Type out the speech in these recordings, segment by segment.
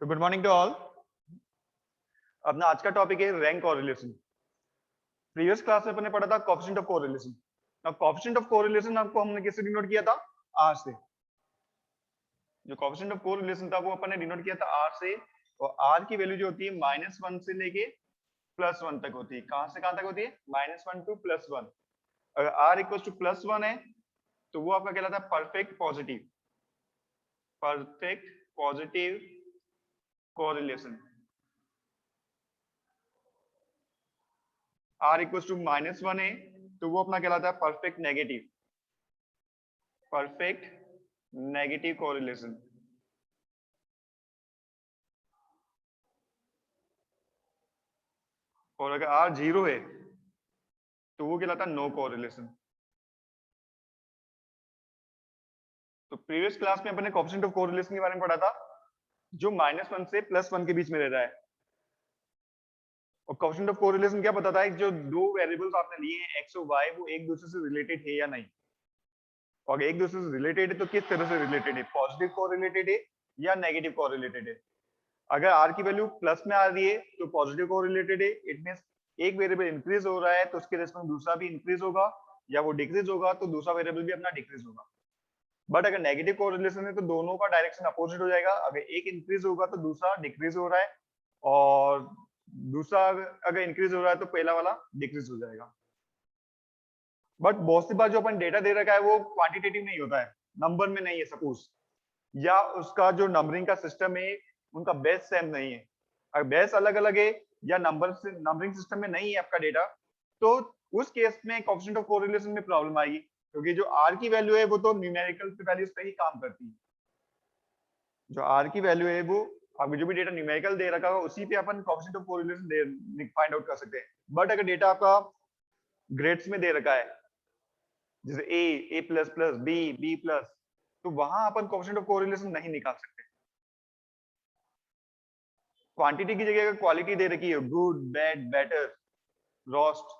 तो good morning to all. अपना आज का टॉपिक है रैंक कोरिलेशन। प्रीवियस क्लास में अपने पढ़ा था कोएफिशिएंट ऑफ कोरिलेशन। अब कोएफिशिएंट ऑफ कोरिलेशन आपको हमने किससे डिनोट किया था? आर से। जो कोएफिशिएंट ऑफ कोरिलेशन था वो अपन ने डिनोट किया था आर से, और आर की वैल्यू जो होती है -1 से लेके +1 तक होती है। कहां से कहां तक होती है? -1 टू +1। अगर आर इक्वल टू +1 है तो वो आपका कहलाता है perfect positive. Perfect positive correlation. R equal to -1 है तो वो अपना कहलाता है perfect negative. Perfect negative correlation. और अगर आर 0 है तो वो कहलाता है नो कोरिलेशन। तो प्रीवियस क्लास में अपने कोएफिशिएंट ऑफ कोरिलेशन के बारे में पढ़ा था, जो -1 से +1 के बीच में रह रहा है। और कोएफिशिएंट ऑफ कोरिलेशन क्या बताता है? जो दो वेरिएबल्स आपने लिए हैं एक्स और वाई, वो एक दूसरे से रिलेटेड है या नहीं। और एक दूसरे से रिलेटेड है तो किस तरह से रिलेटेड है? पॉजिटिव कोरिलेटेड है या नेगेटिव कोरिलेटेड है? अगर आर की वैल्यू प्लस में आ रही है तो पॉजिटिव कोरिलेटेड है। इट मींस एक वेरिएबल इंक्रीज हो रहा है तो उसके रेस्पेक्ट में दूसरा भी इंक्रीज होगा, या वो डिक्रीज होगा तो दूसरा वेरिएबल भी अपना डिक्रीज होगा। बट अगर नेगेटिव कोरिलेशन है तो दोनों का डायरेक्शन अपोजिट हो जाएगा। अगर एक इंक्रीज होगा तो दूसरा डिक्रीज हो रहा है, और दूसरा अगर इंक्रीज हो रहा है तो पहला वाला डिक्रीज हो जाएगा। बट बहुत सी बार जो अपन डेटा दे रखा है वो क्वांटिटेटिव नहीं होता है, नंबर में नहीं है सपोज, या उसका जो नंबरिंग का सिस्टम है उनका बेस सेम नहीं है। अगर बेस अलग अलग है या नंबरिंग सिस्टम में नहीं है आपका डेटा, तो उस केस में कोएफिशिएंट ऑफ कोरिलेशन में प्रॉब्लम आएगी, क्योंकि जो आर की वैल्यू है वो तो न्यूमेरिकल वैल्यूज पे ही काम करती है। जो आर की वैल्यू है वो आपको जो भी डेटा न्यूमेरिकल दे रखा होगा उसी पे अपन coefficient of correlation find out कर सकते हैं। बट अगर डेटा आपका ग्रेड्स में दे रखा है, जैसे ए प्लस प्लस, बी प्लस, तो वहां अपन कोएफिशिएंट ऑफ कोरिलेशन नहीं निकाल सकते। क्वांटिटी की जगह अगर क्वालिटी दे रखी है, गुड, बैड, बेटर, रोस्ट,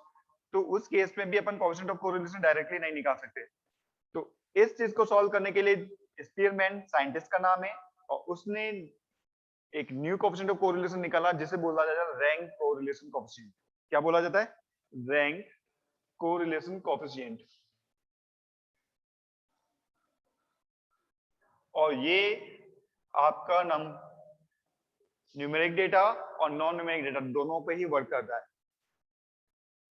तो उस केस में भी अपन कोएफिशिएंट ऑफ कोरिलेशन डायरेक्टली नहीं निकाल सकते। तो इस चीज को सॉल्व करने के लिए स्पीयरमैन साइंटिस्ट का नाम है, और उसने एक न्यू कोएफिशिएंट ऑफ कोरिलेशन निकाला जिसे बोला जाता है रैंक कोरिलेशन कोएफिशिएंट। क्या बोला जाता है? Rank correlation coefficient. और ये आपका न्यूमेरिक डेटा और नॉन न्यूमेरिक डेटा दोनों पे ही वर्क करता है,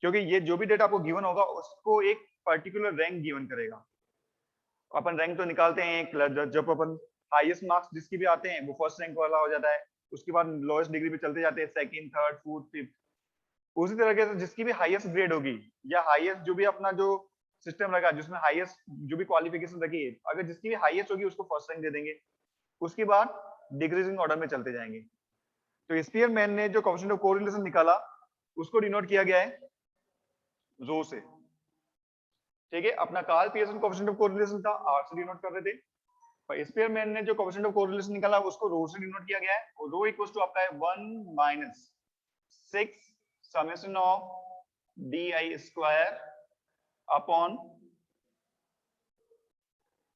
क्योंकि ये जो भी डेटा आपको गिवन होगा उसको एक पर्टिकुलर रैंक गिवन करेगा। अपन रैंक तो निकालते हैं जब अपन हाईएस्ट मार्क्स जिसकी भी आते हैं वो फर्स्ट रैंक वाला हो जाता है, उसके बाद लोएस्ट डिग्री पे चलते जाते हैं, सेकंड, थर्ड, फोर्थ, फिफ्थ। उसी तरीके से जिसकी भी हाईएस्ट ग्रेड होगी या हाईएस्ट जो भी अपना जो सिस्टम रखा जिसमें हाईएस्ट जो भी क्वालिफिकेशन रखी है, अगर जिसकी भी हाईएस्ट होगी उसको फर्स्ट रैंक दे देंगे। उसके बाद डिक्रीजिंग ऑर्डर में चलते जाएंगे। तो स्पीयरमैन ने जो कोएफिशिएंट ऑफ कोरिलेशन निकाला उसको डिनोट किया गया है रो से। ठीक है, अपना Karl Pearson coefficient of correlation था, आर से डिनोट कर रहे थे। पर स्पीयरमैन ने जो कोएफिशिएंट ऑफ कोरिलेशन निकाला उसको रो से डिनोट किया गया है, और रो इक्वल्स टू आपका है 1 - 6 summation of di square upon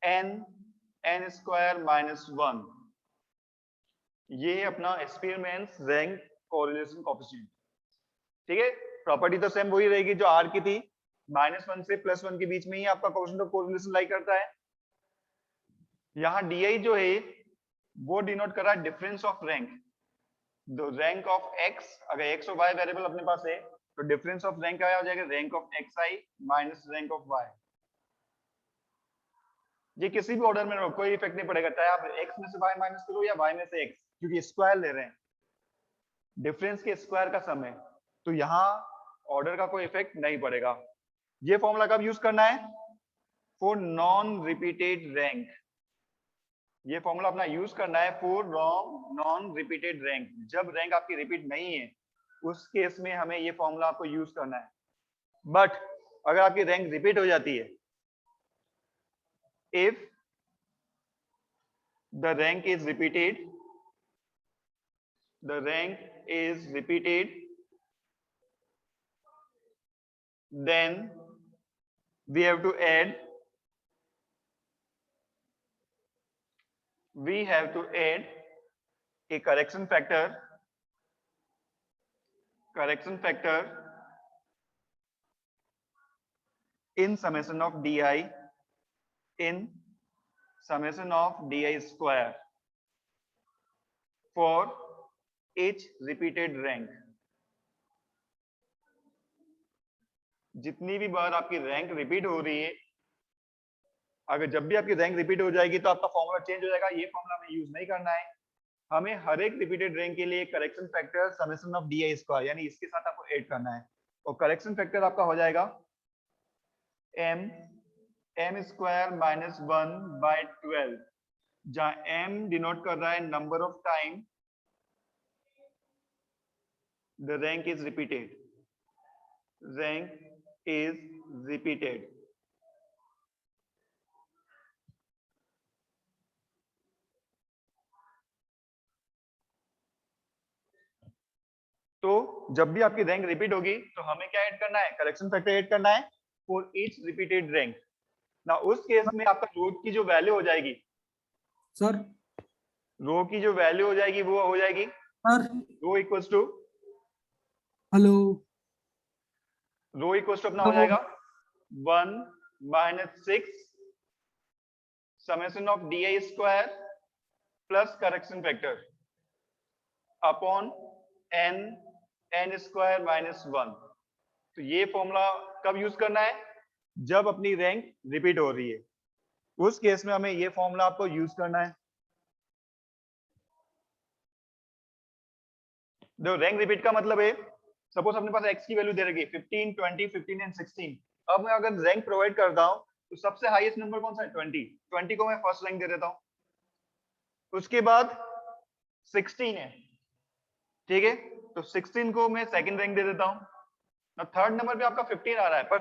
n square -1। ये है अपना स्पीयरमैन्स रैंक कोरिलेशन कोएफिशिएंट। ठीक है, प्रॉपर्टी तो सेम वही रहेगी जो आर की थी, -1 से +1 के बीच में ही आपका कोएफिशिएंट ऑफ कोरिलेशन लाई करता है। यहाँ di जो है वो डिनोट कर रहा है difference of rank. The rank of x, अगर x और y वेरिएबल अपने पास है तो डिफरेंस ऑफ रैंक क्या हो जाएगा? Rank of xi minus rank of y। ये किसी भी ऑर्डर में रहो कोई इफेक्ट नहीं पड़ेगा, चाहे आप x में से y माइनस करो या y में से x, क्योंकि स्क्वायर ले रहे हैं, डिफरेंस के स्क्वायर का सम है, तो यहाँ ऑर्डर का कोई इफेक्ट नहीं पड़ेगा। ये फॉर्मूला कब यूज करना है? For non repeated rank. ये फॉर्मूला अपना यूज करना है फॉर नॉन रिपीटेड रैंक। जब रैंक आपकी रिपीट नहीं है उस केस में हमें ये फॉर्मूला आपको यूज करना है। बट अगर आपकी रैंक रिपीट हो जाती है, if the rank is repeated, the rank is repeated, then we have to add a correction factor in summation of di square for each repeated rank. जितनी भी बार आपकी रैंक रिपीट हो रही है, अगर जब भी आपकी रैंक रिपीट हो जाएगी तो आपका फॉर्मूला चेंज हो जाएगा। ये फॉर्मूला हमें यूज नहीं करना है। हमें हर एक रिपीटेड रैंक के लिए correction factor summation of D square यानी इसके साथ आपको ऐड करना है, और करेक्शन फैक्टर आपका हो जाएगा m स्क्वायर माइनस 1/12, जहां m डिनोट कर रहा है number of time the rank is repeated. तो जब भी आपकी रैंक रिपीट होगी तो हमें क्या ऐड करना है, करेक्शन फैक्टर ऐड करना है फॉर ईच रिपीटेड रैंक ना। उस केस में आपका रो की जो वैल्यू हो जाएगी सर, रो की जो वैल्यू हो जाएगी वो हो जाएगी sir, rho equals to hello, अपना हो जाएगा 1 - 6 summation of D square plus correction factor upon n square minus 1। तो ये फॉर्मूला कब यूज करना है, जब अपनी रैंक रिपीट हो रही है। उस केस में हमें ये फॉर्मूला आपको यूज करना है। जो रैंक रिपीट का मतलब है, सपोज अपने पास x की वैल्यू दे रखी 15, 20, 15 एंड 16। अब मैं अगर रैंक प्रोवाइड करता हूं तो सबसे हाईएस्ट नंबर कौन सा है, 20 को मैं फर्स्ट रैंक दे देता हूं। उसके बाद 16 है, ठीक है, तो 16 को मैं सेकंड रैंक दे देता हूं ना। थर्ड नंबर पे आपका 15 आ रहा है, पर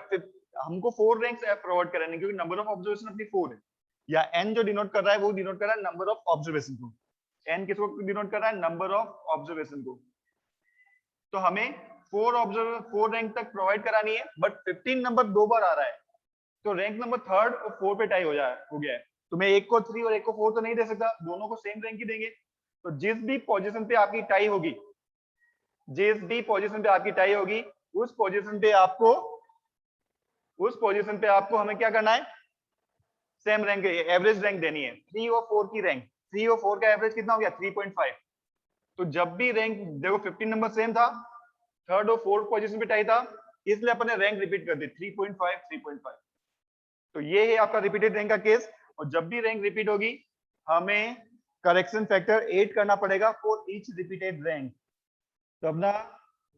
हमको 4 रैंक्स प्रोवाइड करने, क्योंकि नंबर ऑफ ऑब्जर्वेशन अपनी 4 है, या n जो डिनोट कर रहा है वो डिनोट कर रहा है नंबर ऑफ ऑब्जर्वेशन को। n किसको डिनोट कर रहा है, नंबर ऑफ ऑब्जर्वेशन को। तो हमें 4 रैंक तक प्रोवाइड करानी है, बट 15 नंबर 2 बार आ रहा है, तो रैंक नंबर 3rd और 4 पे टाई हो गया है। तो मैं एक को 3 और एक को 4 तो नहीं दे सकता, दोनों को सेम रैंक ही देंगे। तो जिस भी पोजीशन पे आपकी टाई होगी, उस पोजीशन पे आपको हमें क्या करना है, सेम रैंक एवरेज रैंक देनी है। 3 और 4 की रैंक, 3 और 4 का एवरेज कितना हो गया, 3.5। तो जब भी रैंक देखो 15 नंबर सेम था, 3rd और 4th पोजीशन पे टाई था, इसलिए अपने रैंक रिपीट कर दी 3.5। तो ये है आपका रिपीटेड रैंक का केस। और जब भी रैंक रिपीट होगी हमें करेक्शन फैक्टर 8 करना पड़ेगा फॉर ईच रिपीटेड रैंक। तो अपना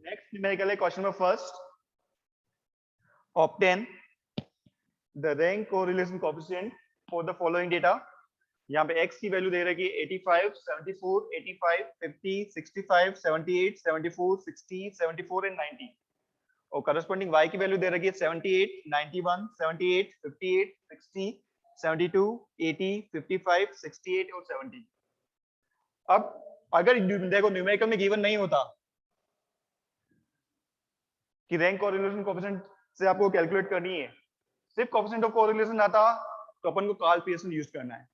नेक्स्ट न्यूमेरिकल है question number first, obtain the rank correlation coefficient for the following data. यहाँ पे x की वैल्यू दे रखी है 85, 74, 85, 50, 65, 78, 74, 60, 74 एंड 90, और करस्पॉन्डिंग y की वैल्यू दे रखी है 78, 91, 78, 58, 60, 72, 80, 55, 68 और 70। अब अगर देखो न्यूमेरिकल में गिवन नहीं होता कि रैंक कोरिलेशन कोएफिशिएंट से आपको कैलकुलेट करनी है, सिर्फ कोएफिशिएंट ऑफ कोरिलेशन आता तो अपन को कार्ल पियर्सन यूज करना है।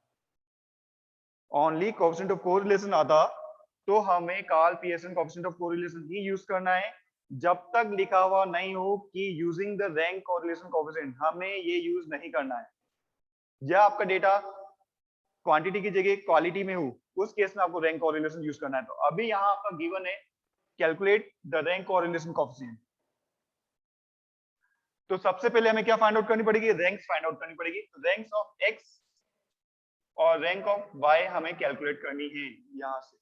ओनली कोएफिशिएंट ऑफ कोरिलेशन आता तो हमें Karl Pearson coefficient of correlation ही यूज करना है, जब तक लिखा हुआ नहीं हो कि using the rank correlation coefficient, हमें ये यूज नहीं करना है। या आपका डेटा क्वांटिटी की जगह क्वालिटी में हो, उस केस में आपको रैंक कोरिलेशन यूज करना है। तो अभी यहाँ आपका गिवन है calculate the rank correlation coefficient. तो सबसे पहले हमें क्या फाइंड आउट करनी पड़ेगी, रैंक्स फाइंड आउट करनी पड़ेगी। तो रैंक्स ऑफ x और रैंक ऑफ y हमें कैलकुलेट करनी है यहां से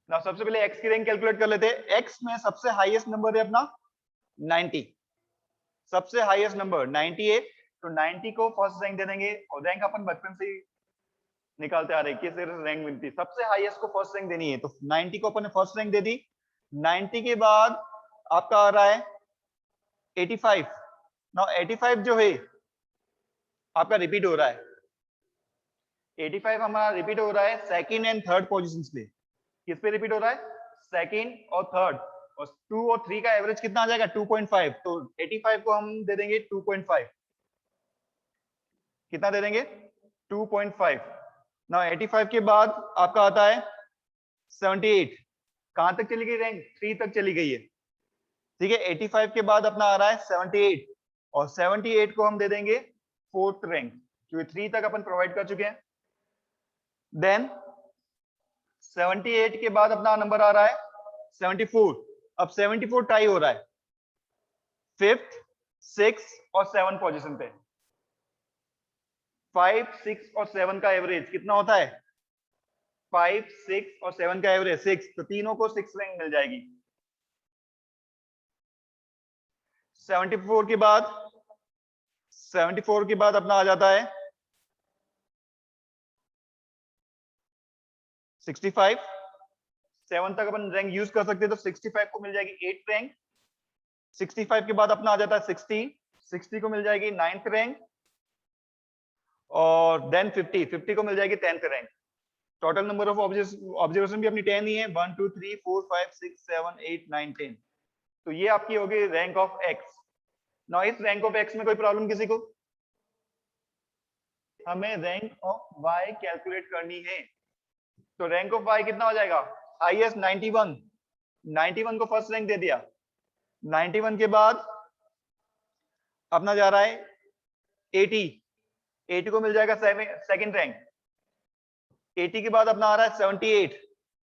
ना। सबसे पहले x की रैंक कैलकुलेट कर लेते हैं। x में सबसे हाईएस्ट नंबर है अपना 90, सबसे हाईएस्ट नंबर 90 है, तो 90 को फर्स्ट रैंक दे देंगे। और रैंक अपन बचपन से ही निकालते आ रहे हैं, किस तरह से रैंक मिलती है, सबसे हाईएस्ट को फर्स्ट रैंक देनी है। तो 90 को अपन ने फर्स्ट रैंक दे दी। 90 के बाद आपका आ रहा है 85। नाउ 85 जो है आपका रिपीट हो रहा है, 85 हमारा रिपीट हो रहा है सेकंड एंड थर्ड पोजीशंस पे। किस पे रिपीट हो रहा है, सेकंड और थर्ड, और 2 और 3 का एवरेज कितना आ जाएगा 2.5। तो 85 को हम दे देंगे 2.5, कितना दे देंगे 2.5। ना 85 के बाद आपका आता है 78। कहां तक चली गई रैंक? 3 तक चली गई है। ठीक है, 85 के बाद अपना आ रहा है 78 और 78 को हम दे देंगे 4th रैंक, क्योंकि 3 तक अपन प्रोवाइड कर चुके हैं। देन 78 के बाद अपना नंबर आ रहा है 74। अब 74 टाई हो रहा है 5th, 6th और 7th पोजीशन पे। 5, 6 और 7 का एवरेज कितना होता है? 5, 6 और 7 का एवरेज 6, तो तीनों को 6 रैंक मिल जाएगी। 74 के बाद 74 के बाद अपना आ जाता है 65। 7 तक अपन रैंक यूज कर सकते हैं, तो 65 को मिल जाएगी 8th रैंक। 65 के बाद अपना आ जाता है 60। 60 को मिल जाएगी 9th रैंक और देन 50 को मिल जाएगी 10th rank. Total number of observation भी अपनी 10 ही है, 1 2 3 4 5 6 7 8 9 10। तो ये आपकी होगी रैंक ऑफ एक्स। नाउ इस रैंक ऑफ एक्स में कोई प्रॉब्लम किसी को? हमें रैंक ऑफ वाई कैलकुलेट करनी है। तो रैंक ऑफ वाई कितना हो जाएगा? हाईएस्ट 91। 91 को फर्स्ट रैंक दे दिया। 91 के बाद अपना जा रहा है 80। 80 को मिल जाएगा सेकंड रैंक। 80 के बाद अपना आ रहा है 78।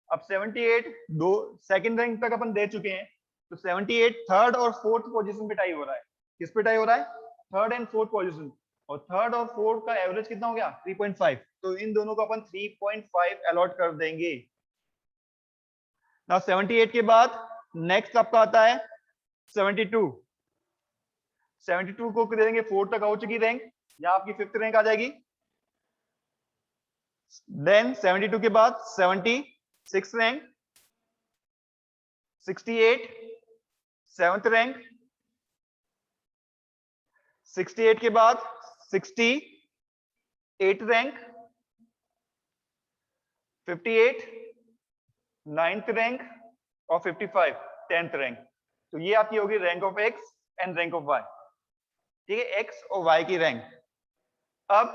अब 78 दो सेकंड रैंक तक अपन दे चुके हैं, तो 78 थर्ड और फोर्थ पोजीशन पे टाई हो रहा है। किस पे टाई हो रहा है? Third and fourth position. और थर्ड और फोर्थ का एवरेज कितना हो गया? 3.5। तो इन दोनों को अपन 3.5 अलॉट कर देंगे। नाउ 78 के बाद नेक्स्ट आपका आता है 72। 72 को दे देंगे 4 तक हो चुकी रैंक, या आपकी 5th रैंक आ जाएगी। देन 72 के बाद 76 रैंक, 68 7th रैंक, 68 के बाद 68 रैंक, 58 9th रैंक और 55 10th रैंक। तो ये आपकी होगी rank of X and rank of Y. ठीक है, एक्स और वाई की रैंक। अब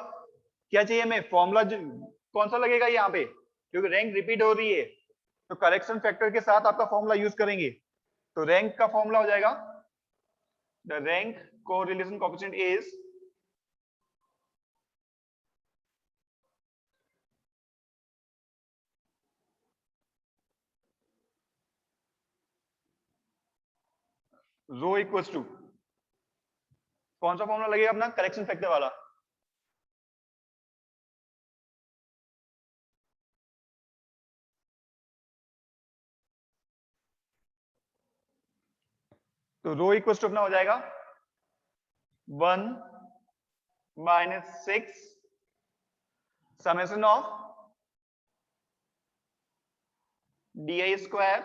क्या चाहिए हमें? फॉर्मूला कौन सा लगेगा यहाँ पे? क्योंकि रैंक रिपीट हो रही है, तो करेक्शन फैक्टर के साथ आपका फॉर्मूला यूज करेंगे। तो रैंक का फॉर्मूला हो जाएगा, the rank correlation coefficient is rho equals to, कौन सा फॉर्मूला लगेगा अपना? करेक्शन फैक्टर वाला। तो रो इक्वल्स टू अपना हो जाएगा 1 - 6 summation of D square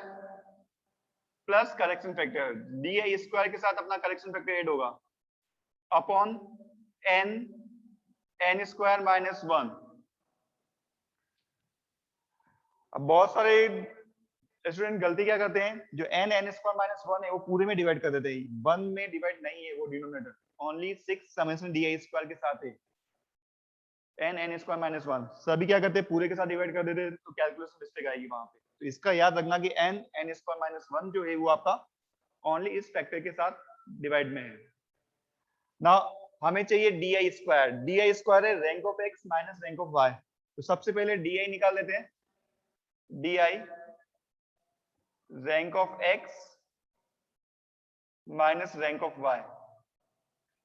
plus correction factor. D square के साथ अपना करेक्शन फैक्टर ऐड होगा अपॉन n स्क्वायर माइनस 1। अब बहुत सारे स्टूडेंट गलती क्या करते हैं, जो n स्क्वायर माइनस 1 है वो पूरे में डिवाइड कर देते हैं। 1 में डिवाइड नहीं है वो denominator, only 6 summation D square के साथ है। n स्क्वायर माइनस 1 सभी क्या करते हैं, पूरे के साथ डिवाइड कर देते हैं, तो कैलकुलेशन मिस्टेक आएगी वहां पे। तो इसका याद रखना कि n स्क्वायर माइनस 1 जो है वो आपका ओनली इस फैक्टर के साथ डिवाइड में है ना। हमें चाहिए डी स्क्वायर। डी स्क्वायर है rank of X minus rank of Y. तो सबसे पहले डी निकाल लेते हैं। D rank of X minus rank of Y,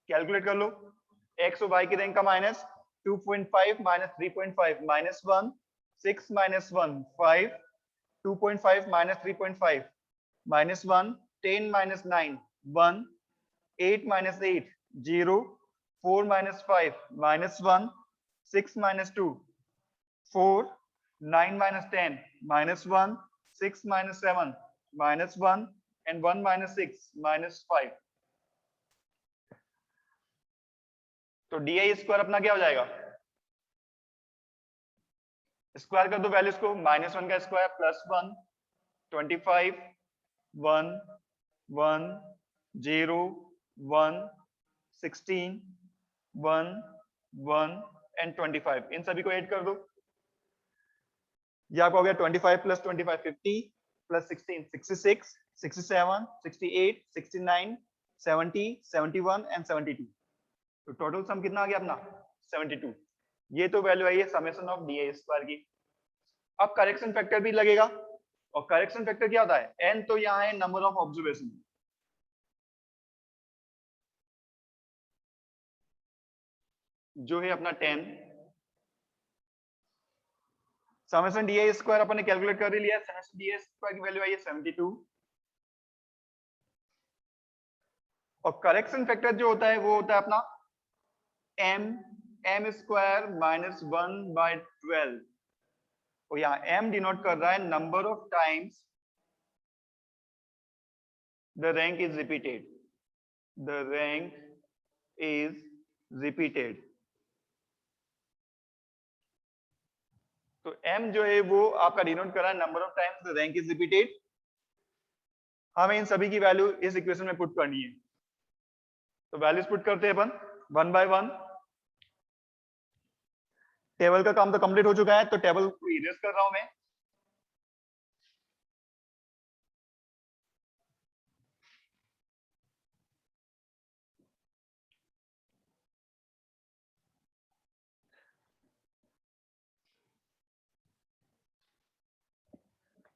calculate कर लो। एक्स और वाई की रैंक का minus 2.5 minus 3.5 minus 1, 6 minus 1 5, 2.5 minus 3.5 minus 1, 10 minus 9 1, 8 minus 8 0, 4 minus 5 minus 1, 6 minus 2 4, 9 minus 10 minus 1, 6 minus 7 minus 1 and 1 minus 6 minus 5। तो D square अपना क्या हो जाएगा? स्क्वायर कर दो वैल्यूज को, -1 का स्क्वायर प्लस 1, 25 1 1 0 1 16 1 1 एंड 25, इन सभी को ऐड कर दो। ये आपका हो गया 25 प्लस 25 50 प्लस 16 66 67 68 69 70 71 एंड 72। तो टोटल सम कितना आ गया अपना 72। ये तो वैल्यू आई है समेशन ऑफ डी स्क्वायर की। अब करेक्शन फैक्टर भी लगेगा, और करेक्शन फैक्टर क्या होता है, एन तो यहाँ है नंबर ऑफ ऑब्जर्वेशन, जो है अपना 10। समेशन डी स्क्वायर अपन ने कैलकुलेट कर ही लिया, समेशन डी स्क्वायर की वैल्यू आई है 72। और करेक्शन फैक्टर जो होता है वो होता है अपना एम स्क्वायर माइनस 1/12। और यहाँ m डिनोट कर रहा है number of times the rank is repeated, the rank is repeated. तो m जो है वो आपका डिनोट कर रहा है number of times the rank is repeated. हमें इन सभी की वैल्यू इस इक्वेशन में पुट करनी है, तो वैल्यूज पुट करते हैं अपन 1 by 1। टेबल का काम तो कंप्लीट हो चुका है, तो टेबल को इरेज कर रहा हूं मैं।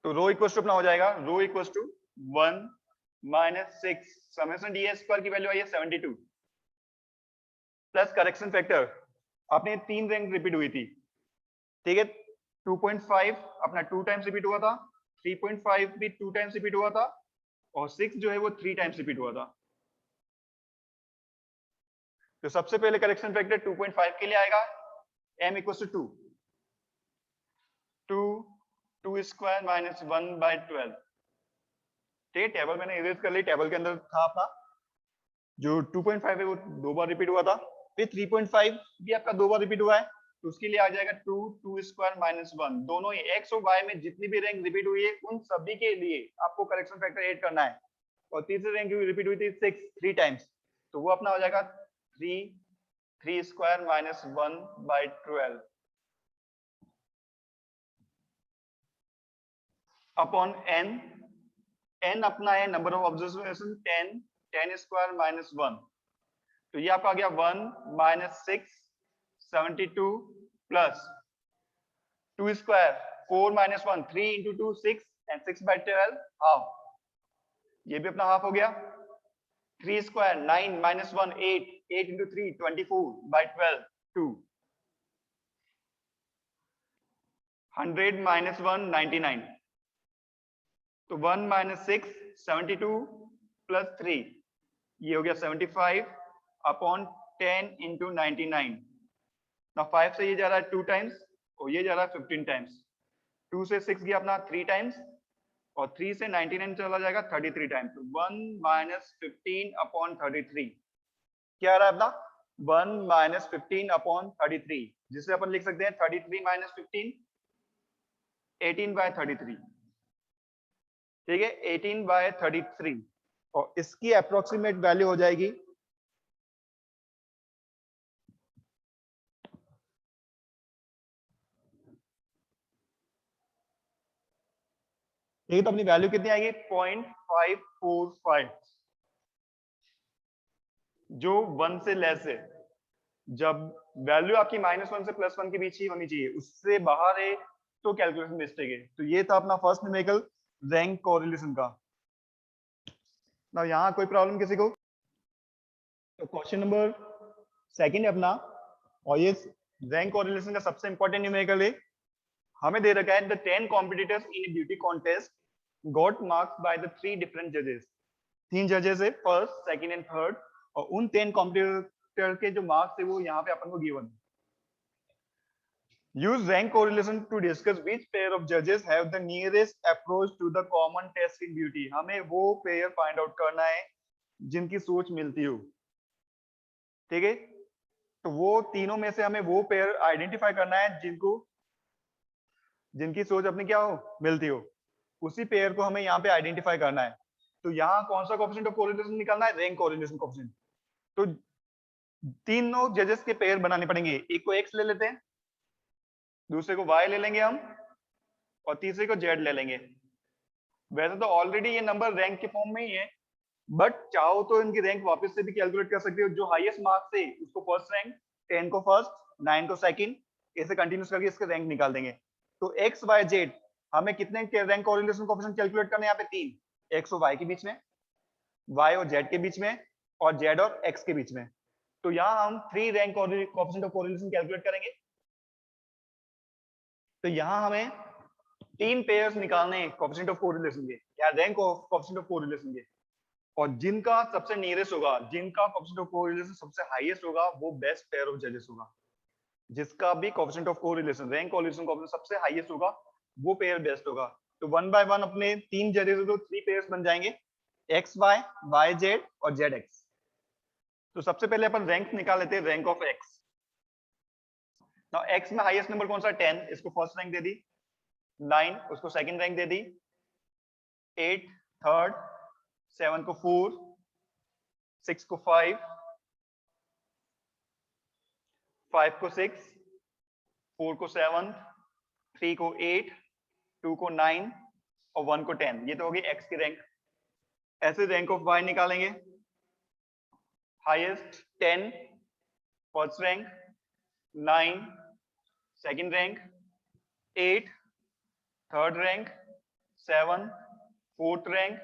तो रो इक्वल टू अपना हो जाएगा rho equal to 1 minus 6 summation D square की वैल्यू आई है 72 प्लस करेक्शन फैक्टर आपने 3 रैंक रिपीट हुई थी, ठीक है। 2.5 अपना 2 टाइम्स रिपीट हुआ था, 3.5 भी 2 टाइम्स रिपीट हुआ था, और 6 जो है वो 3 टाइम्स रिपीट हुआ था। तो सबसे पहले करेक्शन फैक्टर 2.5 के लिए आएगा m equal to 2 square minus 1/12। ठीक है, टेबल मैंने इरेज कर ली। टेबल के अंदर था अपना जो 2.5 है वो 2 बार रिपीट हुआ था, फिर 3.5 भी आपका 2 बार रिपीट हुआ है, तो उसके लिए आ जाएगा 2 स्क्वायर माइनस 1। दोनों ही x और y में जितनी भी रैंक रिपीट हुई है उन सभी के लिए आपको करेक्शन फैक्टर ऐड करना है। और तीसरी रैंक रिपीट हुई थी 6 3 टाइम्स, तो वो अपना हो जाएगा 3 स्क्वायर माइनस 1/12 अपॉन n अपना है number of observation 10 square minus 1। तो ये आपका आ गया 1 minus 6 72 plus 2 square 4 minus 1 3 into 2 6 and 6/12 half, ये भी अपना हाफ हो गया। 3 स्क्वायर 9 माइनस 1 8 8 इंटू 3 24/12 2 100 माइनस 1 99। तो 1 माइनस 6 72 प्लस 3, ये हो गया 75 अपॉन 10 इंटू 99। ना 5 से ये जा रहा है 2 टाइम्स और ये जा रहा है 15 टाइम्स। 2 से 6 गया अपना 3 टाइम्स और 3 से 99 चला जाएगा 33 टाइम्स। तो 1 माइनस 15 अपॉन 33 क्या आ रहा है अपना 1 माइनस 15 अपॉन 33, जिसे अपन लिख सकते हैं 33 माइनस 15 18/33। ठीक है, 18/33, और इसकी अप्रोक्सीमेट वैल्यू हो जाएगी ठीक है, तो अपनी वैल्यू कितनी आएगी 0.545, जो 1 से लेस है। जब वैल्यू आपकी -1 से +1 के बीच ही होनी चाहिए, उससे बाहर है तो कैलकुलेशन मिस्टेक है। तो ये था अपना फर्स्ट न्यूमेरिकल रैंक कोरिलेशन का। ना यहाँ कोई प्रॉब्लम किसी को? तो क्वेश्चन नंबर सेकंड है अपना, और ये रैंक कोरिलेशन का सबसे इंपॉर्टेंट न्यूमेरिकल है। हमें दे रखा है the 10 competitors in A beauty contest got marks by the 3 different जजेस। 3 जजेस है, फर्स्ट सेकंड एंड थर्ड, और उन 10 कॉम्पिटिटर के जो मार्क्स है वो यहाँ पे अपन को given. use rank correlation to discuss which pair of judges have the nearest approach to the common test in beauty। हमें वो पेयर फाइंड आउट करना है जिनकी सोच मिलती हो, ठीक है। तो वो तीनों में से हमें वो पेयर आइडेंटिफाई करना है जिनकी सोच अपनी क्या हो मिलती हो, उसी पेयर को हमें यहाँ पे आइडेंटिफाई करना है। तो यहाँ कौन सा कोएफिशिएंट ऑफ कोरिलेशन निकालना है, रैंक कोरिलेशन कोएफिशिएंट। तो तीनों जजेस के पेयर बनाने पड़ेंगे, एक को x ले लेते हैं, दूसरे को y ले लेंगे हम, और तीसरे को जेड ले लेंगे। वैसे तो ऑलरेडी ये नंबर रैंक के फॉर्म में ही है, बट चाहो तो इनकी रैंक वापस से भी कैलकुलेट कर सकते हो। जो हाईएस्ट मार्क्स है उसको फर्स्ट रैंक, 10 को फर्स्ट, 9 को सेकंड, ऐसे कंटिन्यूस करके इसके रैंक निकाल देंगे। तो एक्स वाई जेड हमें कितने रैंक कोरिलेशन कोएफिशिएंट कैलकुलेट करने हैं? यहाँ पे 3, एक्स और वाई के बीच में, वाई और जेड के बीच में, और जेड और एक्स के बीच में। तो यहाँ हम 3 rank coefficient of correlation calculate करेंगे। तो यहाँ हमें 3 पेयर्स निकालने हैं कोएफिशिएंट ऑफ कोरिलेशन के, या rank of coefficient of correlation के, और जिनका सबसे नियरेस्ट होगा, जिनका कोएफिशिएंट ऑफ कोरिलेशन सबसे हाईएस्ट होगा, वो बेस्ट पेयर ऑफ जजेस होगा। जिसका भी coefficient of correlation, rank correlation coefficient सबसे हाईएस्ट होगा, वो पेयर बेस्ट होगा। तो 1 बाय 1 अपने 3 जजेस तो 3 पेयर्स बन जाएंगे, एक्स वाई, वाई जेड और जेड एक्स। तो सबसे पहले अपन रैंक निकाल लेते हैं, rank of x. Now x में हाईएस्ट नंबर कौन सा? 10, इसको फर्स्ट रैंक दे दी। 9 उसको सेकंड रैंक दे दी। 8 थर्ड, 7 को 4, 6 को 5, 5 को 6, 4 को 7, 3 को 8, 2 को 9 और 1 को 10। ये तो होगी एक्स की रैंक। ऐसे रैंक ऑफ वाई निकालेंगे। Highest 10 first rank, 9 second rank, 8 third rank, 7 fourth rank,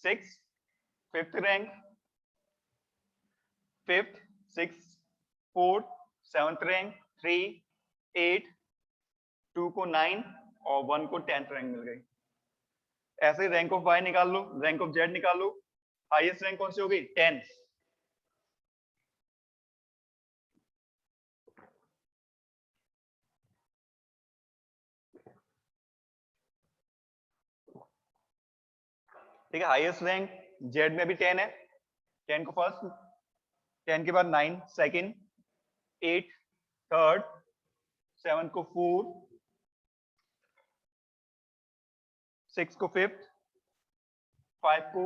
6 fifth rank, 5th 6th 4th 7th rank, 3 8 2 को 9 और 1 को 10th रैंक मिल गई। ऐसे रैंक ऑफ वाई निकाल लो, रैंक ऑफ जेड निकाल लो। हाईएस्ट रैंक कौन सी होगी? 10। ठीक है, हाईएस्ट रैंक जेड में भी 10 है। 10 को फर्स्ट, 10 के बाद 9 सेकंड, 8 थर्ड, 7 को 4, 6 को फिफ्थ, 5 को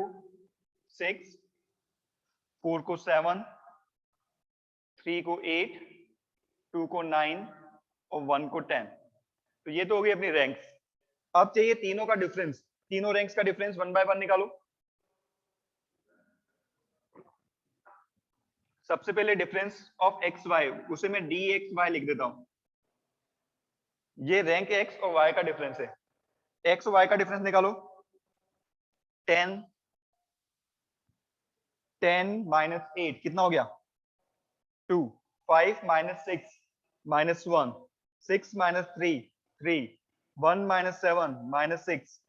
6, 4 को 7, 3 को 8, 2 को 9 और 1 को 10। तो ये तो हो गई अपनी रैंक्स। अब चाहिए तीनों का डिफरेंस, तीनों रैंक्स का डिफरेंस 1 बाय 1 निकालो। सबसे पहले डिफरेंस ऑफ एक्स वाई, उसे मैं डी एक्स वाई लिख देता हूं। ये रैंक एक्स और वाई का डिफरेंस है। एक्स और वाई का डिफरेंस निकालो। 10 10 माइनस 8 कितना हो गया? 2। 5 minus 6 minus 1, 6 minus 3 3, 1 minus 7 minus 6,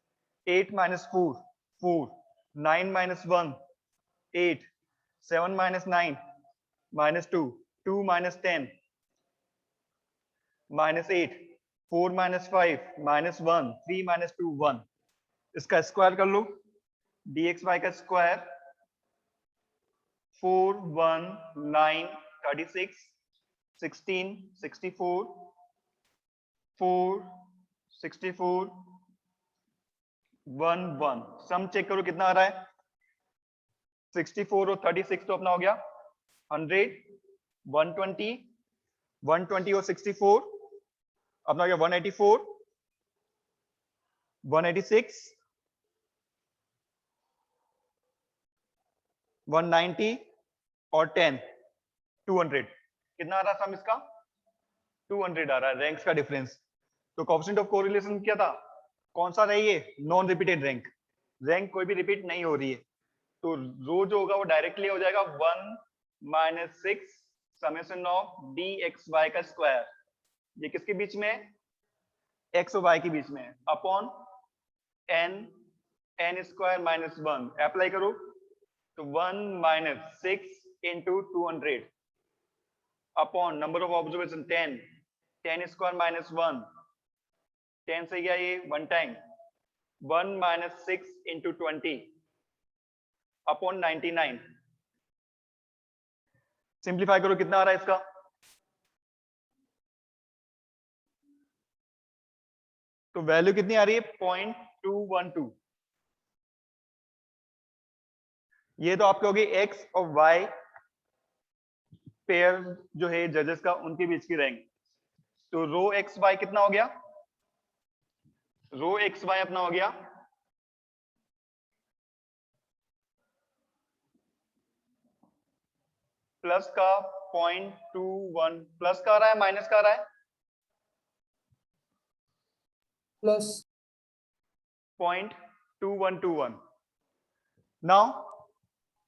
8 minus 4 4, 9 minus 1 8, 7 minus 9 minus 2, 2 minus 10 minus 8, 4 minus 5 minus 1, 3 minus 2 1। इसका स्क्वायर कर लो, dx y का स्क्वायर 4 1 9 36 16 64 4 64 1 1। सम चेक करो कितना आ रहा है? 64 और 36 तो अपना हो गया 100, 120 120 और 64 अपना हो गया 184, 186, 190 और 10 200। कितना आ रहा था इसका? 200 आ रहा है रैंक्स का डिफरेंस। तो कोएफिशिएंट ऑफ कोरिलेशन क्या था? कौन सा रही है? Non repeated rank. रैंक कोई भी रिपीट नहीं हो रही है, तो रो जो होगा वो डायरेक्टली हो जाएगा 1 minus 6 summation of D X Y का स्क्वायर। ये किसके बीच में है? एक्स और वाई के बीच में है, upon N, N square minus 1। Apply करो तो 1 minus 6 into 200 upon number of observation 10, 10 square minus 1, 10 से गया ये 1 time, 1 minus 6 into 20 upon 99। Simplify करो कितना आ रहा है इसका? तो वैल्यू कितनी आ रही है? 0.212। ये तो आपके होगी एक्स और वाई पेयर जो है जजेस का, उनके बीच की रैंक। तो रो एक्स वाई कितना हो गया? रो एक्स वाई अपना हो गया, प्लस का 0.21, प्लस का आ रहा है माइनस का आ रहा है, प्लस 0.2121। नाउ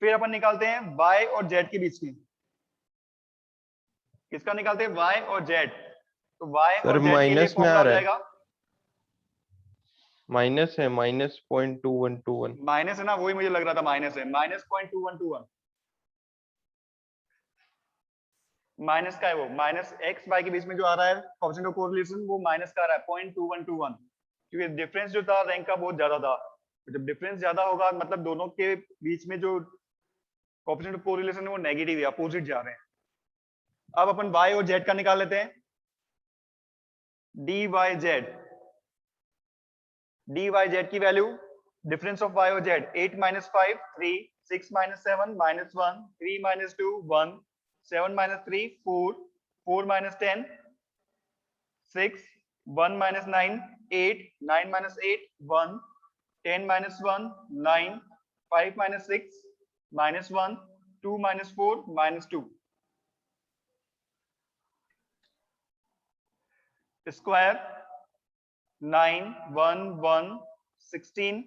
फिर अपन निकालते हैं y और z के बीच में, किसका निकालते हैं y और z, तो y सर और z के लिए माइनस में फॉर्मूला आ हो रहा है, जाएगा, माइनस है, -0.2121। माइनस है ना, वही मुझे लग रहा था माइनस है, -0.2121 माइनस का है वो, माइनस एक्स वाई के बीच में जो आ रहा है कोएफिशिएंट ऑफ कोरिलेशन वो माइनस का आ रहा है 0.2121, क्योंकि डिफरेंस जो था रैंक का बहुत ज्यादा था, तो जब डिफरेंस ज्यादा होगा मतलब दोनों के बीच में जो कोएफिशिएंट ऑफ कोरिलेशन है वो नेगेटिव है, अपोजिट जा रहे हैं। अब अपन y और z का निकाल लेते हैं, dy z की वैल्यू, डिफरेंस ऑफ y और z, 8 - 5 3, 6 - 7 -1, 3 - 2 1, 7 - 3 4, 4 - 10 6, 1 - 9 8, 9 - 8 1, 10 - 1 9, 5 - 6 -1, 2 - 4 -2, स्क्वायर 9 1 1 16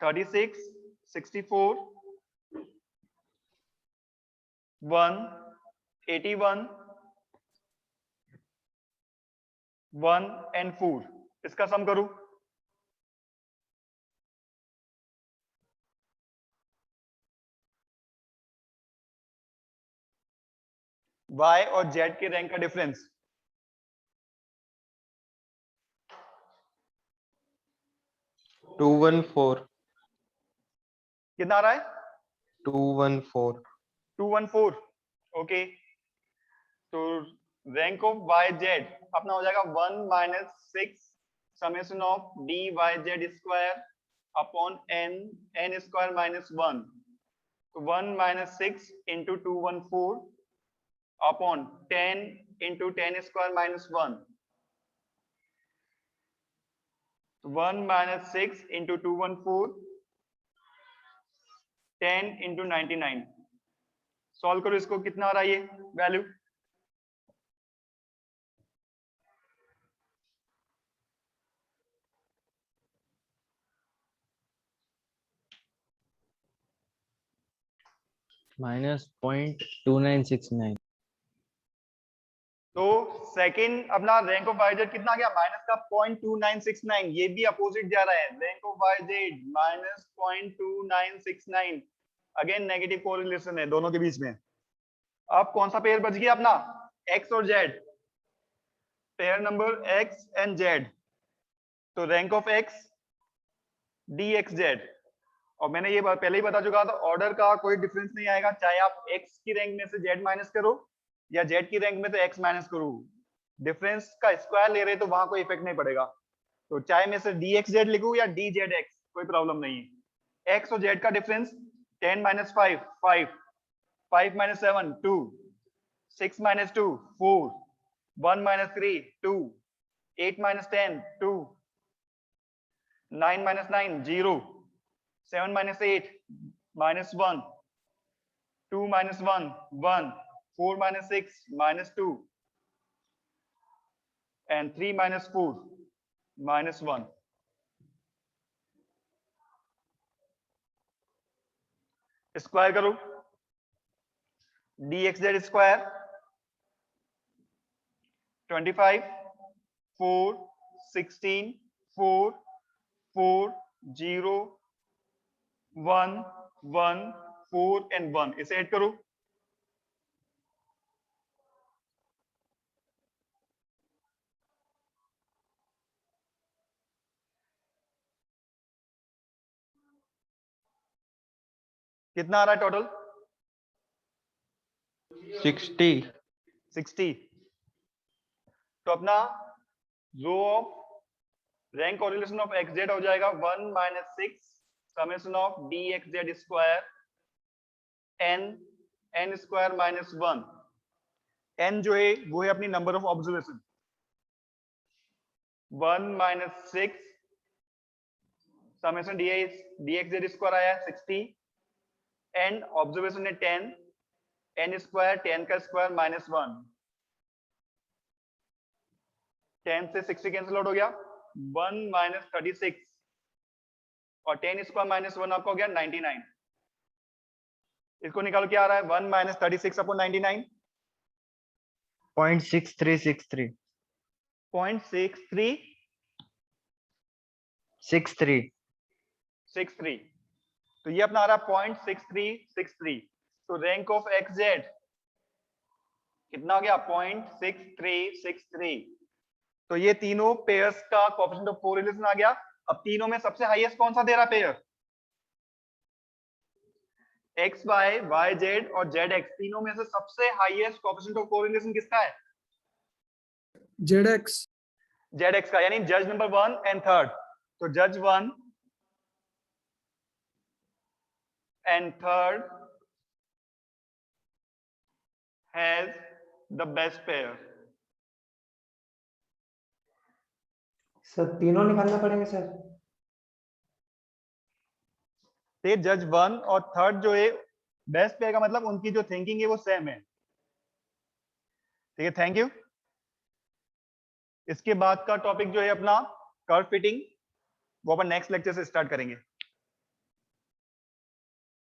36 64 1 81 1 and 4, इसका सम करूं, y और z के रैंक का डिफरेंस, टू 214 कितना आ रहा है 214। 214, ओके, तो रैंक ऑफ y z अपना हो जाएगा 1 - 6 summation of dy z square upon n square -1, तो 1 - 6 into 214 upon 10 into 10 square -1, 1 - 6 into 214 10 into 99, solve करो इसको, कितना आ रहा है ये वैल्यू, -0.2969। तो सेकंड अपना रैंक ऑफ वाईजेड कितना आ गया माइनस का 0.2969, ये भी अपोजिट जा रहा है, rank of YZ -0.2969, again negative correlation है दोनों के बीच में। अब कौन सा पेयर बच गया अपना, एक्स और Z, pair number X and Z, तो rank of X D X Z, और मैंने ये पहले ही बता चुका था ऑर्डर का कोई डिफरेंस नहीं आएगा, चाहे आप एक्स की रैंक में से जेड माइनस करो या जेड की रैंक में तो एक्स माइनस करो, डिफरेंस का स्क्वायर ले रहे तो वहां कोई इफेक्ट नहीं पड़ेगा, तो चाहे मैं से डी एक्स जेड लिखूं या डी जेड एक्स, कोई प्रॉब्लम नहीं है। एक्स और जेड का डिफरेंस 10 - 5 5, 5 - 7 2, 6 - 2 4, 1 - 3 2, 8 - 10 2, 9 - 9 0, 7 - 8 -1, 2 - 1 1, 4 - 6 -2, and 3 - 4 -1। स्क्वायर करो, dxz स्क्वायर 25 4 16 4 4 0 1 1 4 and 1, इसे ऐड करो, कितना आ रहा है टोटल 60। तो अपना rho of rank correlation of X Z हो जाएगा 1 - 6 summation of D X Z square n square -1, n जो है वो है अपनी number of observation, 1 - 6 summation dx z square आया 60 एंड ऑब्जर्वेशन है 10 n स्क्वायर 10 का स्क्वायर माइनस 1 10 से 60 कैंसिल आउट हो गया 1 माइनस 36 और 10 स्क्वायर माइनस 1 आपका हो गया 99 इसको निकालो क्या आ रहा है 1 माइनस 36 अपॉन 99 0.6363 0.63 63 63 तो ये अपना आ रहा है 0.6363 तो रैंक ऑफ एक्स जेड कितना हो गया 0.6363 तो ये तीनों पेयर्स का कोएफिशिएंट ऑफ कोरिलेशन आ गया अब तीनों में सबसे हाईएस्ट कौन सा दे रहा pair X Y Y Z और जेड एक्स तीनों में से सबसे हाईएस्ट कोएफिशिएंट ऑफ कोरिलेशन किसका है ZX जेड एक्स का यानी जज नंबर 1 एंड थर्ड तो जज 1 and third has the best pair sir तीनों निकालना पड़ेंगे सर। ते जज 1 और थर्ड जो है बेस्ट पेयर का मतलब उनकी जो थिंकिंग है वो सेम है ठीक है थैंक यू इसके बाद का टॉपिक जो है अपना कर्व फिटिंग वो अपन नेक्स्ट लेक्चर से स्टार्ट करेंगे